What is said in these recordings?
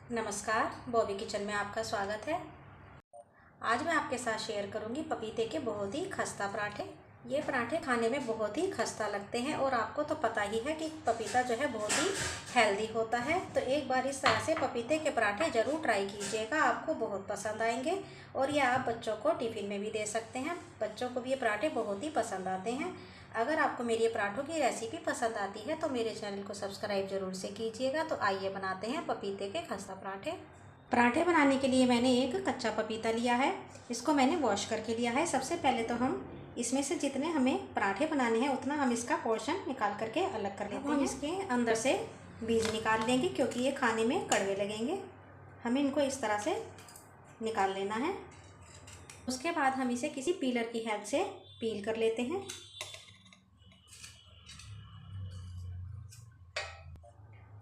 नमस्कार, बॉबी किचन में आपका स्वागत है। आज मैं आपके साथ शेयर करूंगी पपीते के बहुत ही खस्ता पराठे। ये पराठे खाने में बहुत ही खस्ता लगते हैं और आपको तो पता ही है कि पपीता जो है बहुत ही हेल्दी होता है। तो एक बार इस तरह से पपीते के पराठे ज़रूर ट्राई कीजिएगा, आपको बहुत पसंद आएंगे। और ये आप बच्चों को टिफ़िन में भी दे सकते हैं, बच्चों को भी ये पराठे बहुत ही पसंद आते हैं। अगर आपको मेरी ये पराठों की रेसिपी पसंद आती है तो मेरे चैनल को सब्सक्राइब जरूर से कीजिएगा। तो आइए बनाते हैं पपीते के खस्ता पराठे। पराठे बनाने के लिए मैंने एक कच्चा पपीता लिया है, इसको मैंने वॉश करके लिया है। सबसे पहले तो हम इसमें से जितने हमें पराठे बनाने हैं उतना हम इसका पोर्शन निकाल करके अलग कर लेते हैं। हम इसके अंदर से बीज निकाल लेंगे क्योंकि ये खाने में कड़वे लगेंगे। हमें इनको इस तरह से निकाल लेना है। उसके बाद हम इसे किसी पीलर की हेल्प से पील कर लेते हैं।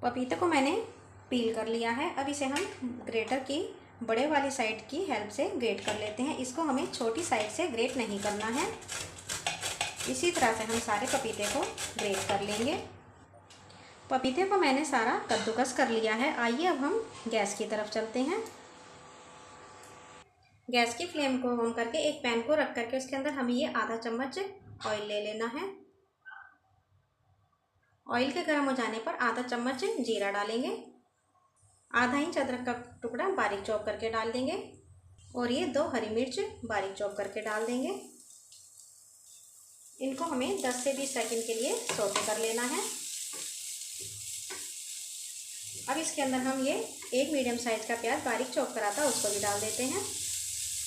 पपीते को मैंने पील कर लिया है। अब इसे हम ग्रेटर की बड़े वाली साइड की हेल्प से ग्रेट कर लेते हैं। इसको हमें छोटी साइड से ग्रेट नहीं करना है। इसी तरह से हम सारे पपीते को ग्रेट कर लेंगे। पपीते को मैंने सारा कद्दूकस कर लिया है। आइए अब हम गैस की तरफ चलते हैं। गैस की फ्लेम को ऑन करके एक पैन को रख करके उसके अंदर हमें ये आधा चम्मच ऑयल ले लेना है। ऑयल के गर्म हो जाने पर आधा चम्मच जीरा डालेंगे, आधा इंच अदरक का टुकड़ा बारीक चॉप करके डाल देंगे और ये 2 हरी मिर्च बारीक चॉप करके डाल देंगे। इनको हमें 10 से 20 सेकंड के लिए सौटे कर लेना है। अब इसके अंदर हम ये एक मीडियम साइज का प्याज बारीक चॉप करा था उसको भी डाल देते हैं।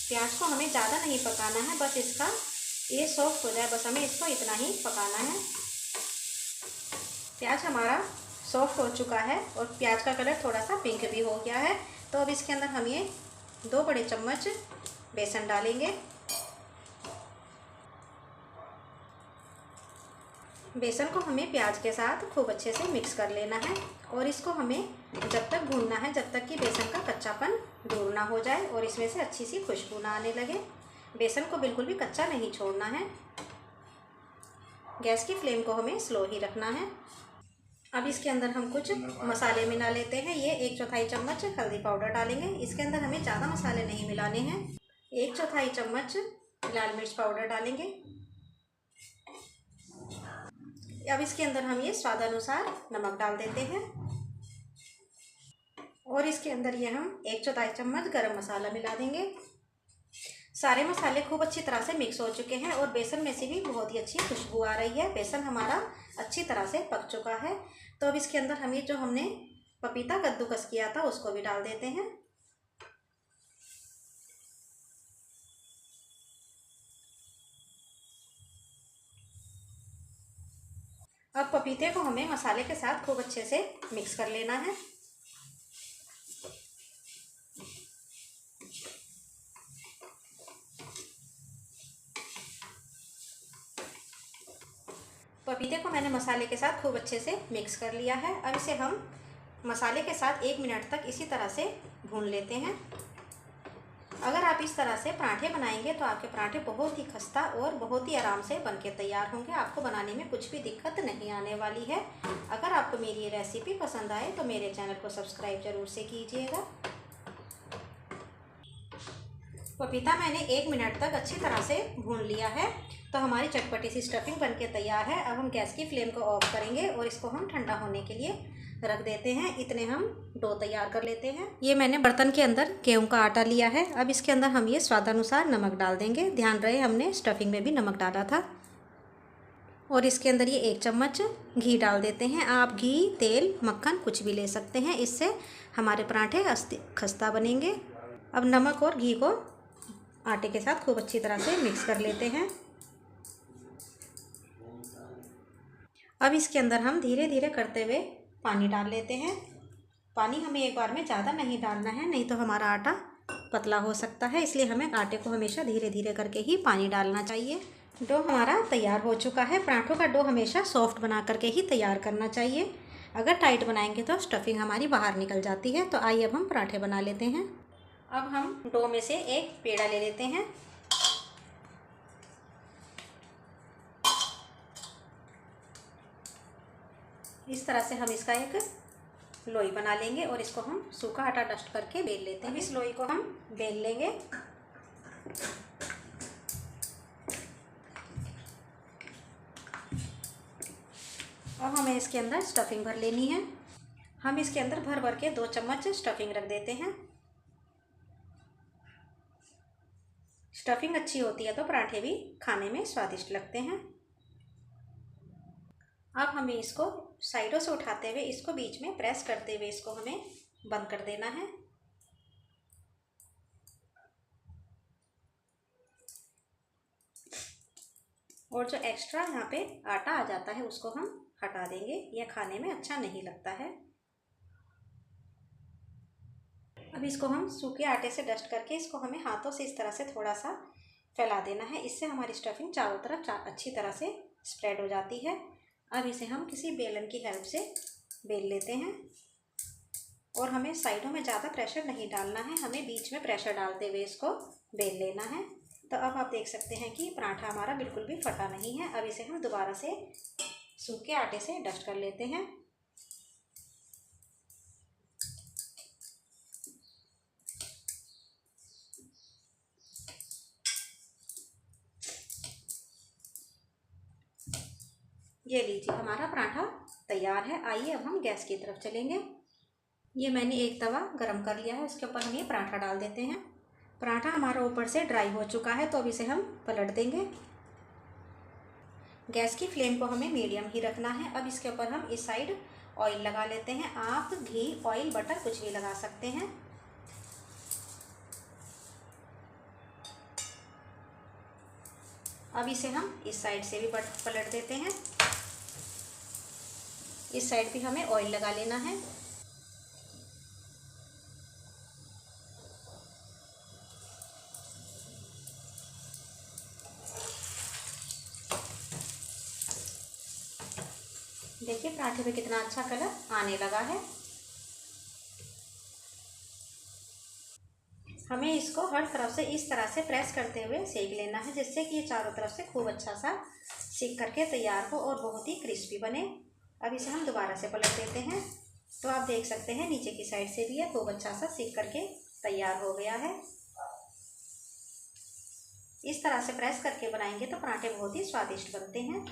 प्याज को हमें ज़्यादा नहीं पकाना है, बस इसका ये सॉफ्ट हो जाए, बस हमें इसको इतना ही पकाना है। प्याज हमारा सॉफ्ट हो चुका है और प्याज का कलर थोड़ा सा पिंक भी हो गया है। तो अब इसके अंदर हम ये 2 बड़े चम्मच बेसन डालेंगे। बेसन को हमें प्याज के साथ खूब अच्छे से मिक्स कर लेना है और इसको हमें जब तक भूनना है जब तक कि बेसन का कच्चापन दूर ना हो जाए और इसमें से अच्छी सी खुशबू ना आने लगे। बेसन को बिल्कुल भी कच्चा नहीं छोड़ना है। गैस की फ्लेम को हमें स्लो ही रखना है। अब इसके अंदर हम कुछ मसाले मिला लेते हैं। ये 1/4 चम्मच हल्दी पाउडर डालेंगे। इसके अंदर हमें ज़्यादा मसाले नहीं मिलाने हैं। 1/4 चम्मच लाल मिर्च पाउडर डालेंगे। अब इसके अंदर हम ये स्वादानुसार नमक डाल देते हैं और इसके अंदर ये हम 1/4 चम्मच गरम मसाला मिला देंगे। सारे मसाले खूब अच्छी तरह से मिक्स हो चुके हैं और बेसन में से भी बहुत ही अच्छी खुशबू आ रही है। बेसन हमारा अच्छी तरह से पक चुका है। तो अब इसके अंदर हम ये जो हमने पपीता कद्दूकस किया था उसको भी डाल देते हैं। अब पपीते को हमें मसाले के साथ खूब अच्छे से मिक्स कर लेना है। पपीते को मैंने मसाले के साथ खूब अच्छे से मिक्स कर लिया है। अब इसे हम मसाले के साथ 1 मिनट तक इसी तरह से भून लेते हैं। अगर आप इस तरह से पराठे बनाएंगे तो आपके पराठे बहुत ही खस्ता और बहुत ही आराम से बनके तैयार होंगे। आपको बनाने में कुछ भी दिक्कत नहीं आने वाली है। अगर आपको मेरी ये रेसिपी पसंद आए तो मेरे चैनल को सब्सक्राइब जरूर से कीजिएगा। पपीता मैंने 1 मिनट तक अच्छी तरह से भून लिया है। तो हमारी चटपटी सी स्टफिंग बनके तैयार है। अब हम गैस की फ्लेम को ऑफ करेंगे और इसको हम ठंडा होने के लिए रख देते हैं। इतने हम डो तैयार कर लेते हैं। ये मैंने बर्तन के अंदर गेहूं का आटा लिया है। अब इसके अंदर हम ये स्वादानुसार नमक डाल देंगे। ध्यान रहे हमने स्टफिंग में भी नमक डाला था। और इसके अंदर ये 1 चम्मच घी डाल देते हैं। आप घी, तेल, मक्खन कुछ भी ले सकते हैं, इससे हमारे पराठे खस्ता बनेंगे। अब नमक और घी को आटे के साथ खूब अच्छी तरह से मिक्स कर लेते हैं। अब इसके अंदर हम धीरे धीरे करते हुए पानी डाल लेते हैं। पानी हमें एक बार में ज़्यादा नहीं डालना है, नहीं तो हमारा आटा पतला हो सकता है। इसलिए हमें आटे को हमेशा धीरे धीरे करके ही पानी डालना चाहिए। डो हमारा तैयार हो चुका है। पराठों का डो हमेशा सॉफ्ट बना करके ही तैयार करना चाहिए। अगर टाइट बनाएंगे तो स्टफिंग हमारी बाहर निकल जाती है। तो आइए अब हम पराठे बना लेते हैं। अब हम डो में से एक पेड़ा ले लेते हैं। इस तरह से हम इसका एक लोई बना लेंगे और इसको हम सूखा आटा डस्ट करके बेल लेते हैं। इस लोई को हम बेल लेंगे। अब हमें इसके अंदर स्टफिंग भर लेनी है। हम इसके अंदर भर भर के 2 चम्मच स्टफिंग रख देते हैं। स्टफिंग अच्छी होती है तो पराठे भी खाने में स्वादिष्ट लगते हैं। अब हमें इसको साइडों से उठाते हुए इसको बीच में प्रेस करते हुए इसको हमें बंद कर देना है। और जो एक्स्ट्रा यहाँ पे आटा आ जाता है उसको हम हटा देंगे, यह खाने में अच्छा नहीं लगता है। अब इसको हम सूखे आटे से डस्ट करके इसको हमें हाथों से इस तरह से थोड़ा सा फैला देना है। इससे हमारी स्टफिंग चारों तरफ अच्छी तरह से स्प्रेड हो जाती है। अब इसे हम किसी बेलन की हेल्प से बेल लेते हैं और हमें साइडों में ज़्यादा प्रेशर नहीं डालना है, हमें बीच में प्रेशर डालते हुए इसको बेल लेना है। तो अब आप देख सकते हैं कि पराठा हमारा बिल्कुल भी फटा नहीं है। अब इसे हम दोबारा से सूखे आटे से डस्ट कर लेते हैं। ये लीजिए हमारा पराठा तैयार है। आइए अब हम गैस की तरफ चलेंगे। ये मैंने एक तवा गरम कर लिया है, उसके ऊपर हम ये पराठा डाल देते हैं। पराठा हमारा ऊपर से ड्राई हो चुका है तो अब इसे हम पलट देंगे। गैस की फ्लेम को हमें मीडियम ही रखना है। अब इसके ऊपर हम इस साइड ऑयल लगा लेते हैं। आप घी, ऑयल, बटर कुछ भी लगा सकते हैं। अब इसे हम इस साइड से भी पलट देते हैं। इस साइड भी हमें ऑयल लगा लेना है। देखिए पराठे पे कितना अच्छा कलर आने लगा है। हमें इसको हर तरफ से इस तरह से प्रेस करते हुए सेक लेना है, जिससे कि ये चारों तरफ से खूब अच्छा सा सेक करके तैयार हो और बहुत ही क्रिस्पी बने। अब इसे हम दोबारा से पलट देते हैं तो आप देख सकते हैं नीचे की साइड से भी ये खूब अच्छा सा सेक करके तैयार हो गया है। इस तरह से प्रेस करके बनाएंगे तो पराठे बहुत ही स्वादिष्ट बनते हैं।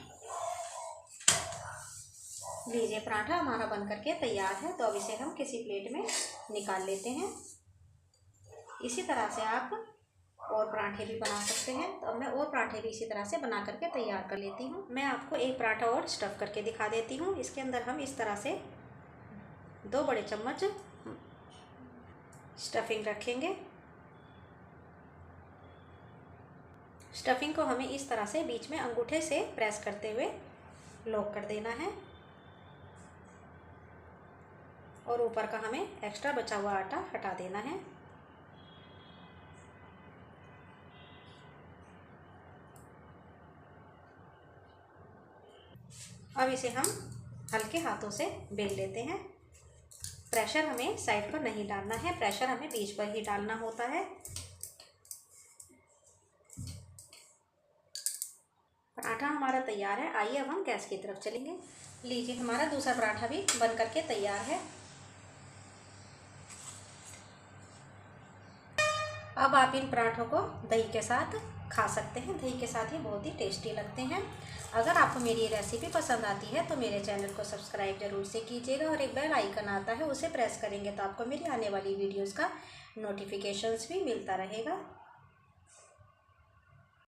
लीजिए पराठा हमारा बन करके तैयार है। तो अब इसे हम किसी प्लेट में निकाल लेते हैं। इसी तरह से आप और पराठे भी बना सकते हैं। तो अब मैं और पराठे भी इसी तरह से बना करके तैयार कर लेती हूँ। मैं आपको एक पराठा और स्टफ़ करके दिखा देती हूँ। इसके अंदर हम इस तरह से 2 बड़े चम्मच स्टफिंग रखेंगे। स्टफिंग को हमें इस तरह से बीच में अंगूठे से प्रेस करते हुए लॉक कर देना है और ऊपर का हमें एक्स्ट्रा बचा हुआ आटा हटा देना है। अब इसे हम हल्के हाथों से बेल लेते हैं। प्रेशर हमें साइड पर नहीं डालना है, प्रेशर हमें बीच पर ही डालना होता है। पराठा हमारा तैयार है। आइए अब हम गैस की तरफ चलेंगे। लीजिए हमारा दूसरा पराठा भी बन करके तैयार है। अब आप इन पराठों को दही के साथ खा सकते हैं। दही के साथ ये बहुत ही टेस्टी लगते हैं। अगर आपको मेरी ये रेसिपी पसंद आती है तो मेरे चैनल को सब्सक्राइब जरूर से कीजिएगा और एक बेल आइकन आता है उसे प्रेस करेंगे तो आपको मेरी आने वाली वीडियोस का नोटिफिकेशंस भी मिलता रहेगा।